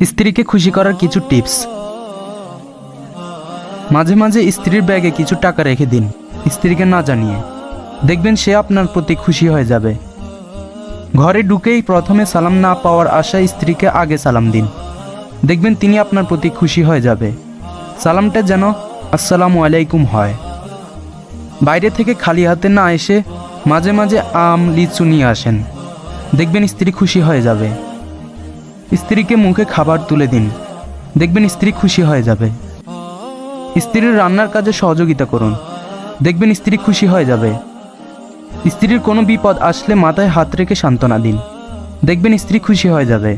স্ত্রীকে খুশি করার কিছু টিপস। মাঝে মাঝে স্ত্রীর ব্যাগে কিছু টাকা রেখে দিন, স্ত্রীকে না জানিয়ে। দেখবেন সে আপনার প্রতি খুশি হয়ে যাবে। ঘরে ঢুকেই প্রথমে সালাম না পাওয়ার আশায় স্ত্রীকে আগে সালাম দিন, দেখবেন তিনি আপনার প্রতি খুশি হয়ে যাবে। সালামটা যেন আসসালামু আলাইকুম হয়। বাইরে থেকে খালি হাতে না এসে মাঝে মাঝে আম লিচু নিয়ে আসেন, দেখবেন স্ত্রী খুশি হয়ে যাবে। স্ত্রীকে মুখে খাবার তুলে দিন, দেখবেন স্ত্রী খুশি হয়ে যাবে। স্ত্রীর রান্নার কাজে সহযোগিতা করুন, দেখবেন স্ত্রী খুশি হয়ে যাবে। স্ত্রীর কোনো বিপদ আসলে মাথায় হাত রেখে সান্ত্বনা দিন, দেখবেন স্ত্রী খুশি হয়ে যাবে।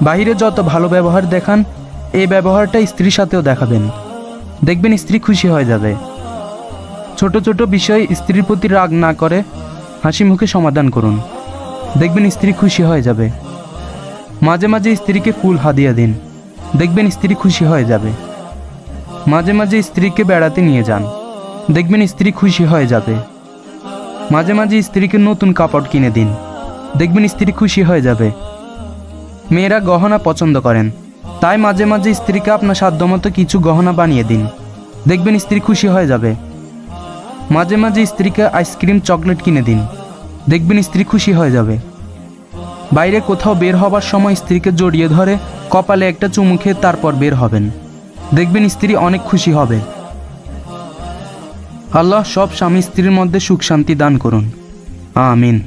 বাইরে যত ভালো ব্যবহার দেখান, এই ব্যবহারটা স্ত্রীর সাথেও দেখাবেন, দেখবেন স্ত্রী খুশি হয়ে যাবে। ছোট ছোট বিষয়ে স্ত্রীর প্রতি রাগ না করে হাসি মুখে সমাধান করুন, দেখবেন স্ত্রী খুশি হয়ে যাবে। মাঝে মাঝে স্ত্রীকে ফুল হাদিয়া দিন, দেখবেন স্ত্রী খুশি হয়ে যাবে। মাঝে মাঝে স্ত্রীকে বেড়াতে নিয়ে যান, দেখবেন স্ত্রী খুশি হয়ে যাবে। মাঝে মাঝে স্ত্রীকে নতুন কাপড় কিনে দিন, দেখবেন স্ত্রী খুশি হয়ে যাবে। মেয়েরা গহনা পছন্দ করেন, তাই মাঝে মাঝে স্ত্রীকে আপনার সাধ্যমতো কিছু গহনা বানিয়ে দিন, দেখবেন স্ত্রী খুশি হয়ে যাবে। মাঝে মাঝে স্ত্রীকে আইসক্রিম চকলেট কিনে দিন, দেখবেন স্ত্রী খুশি হয়ে যাবে। বাইরে কোথাও বের হবার সময় স্ত্রীকে জড়িয়ে ধরে কপালে একটা চুমু খেয়ে তারপর বের হবেন, দেখবেন স্ত্রী অনেক খুশি হবে। আল্লাহ সব স্বামী স্ত্রীর মধ্যে সুখ শান্তি দান করুন, আমিন।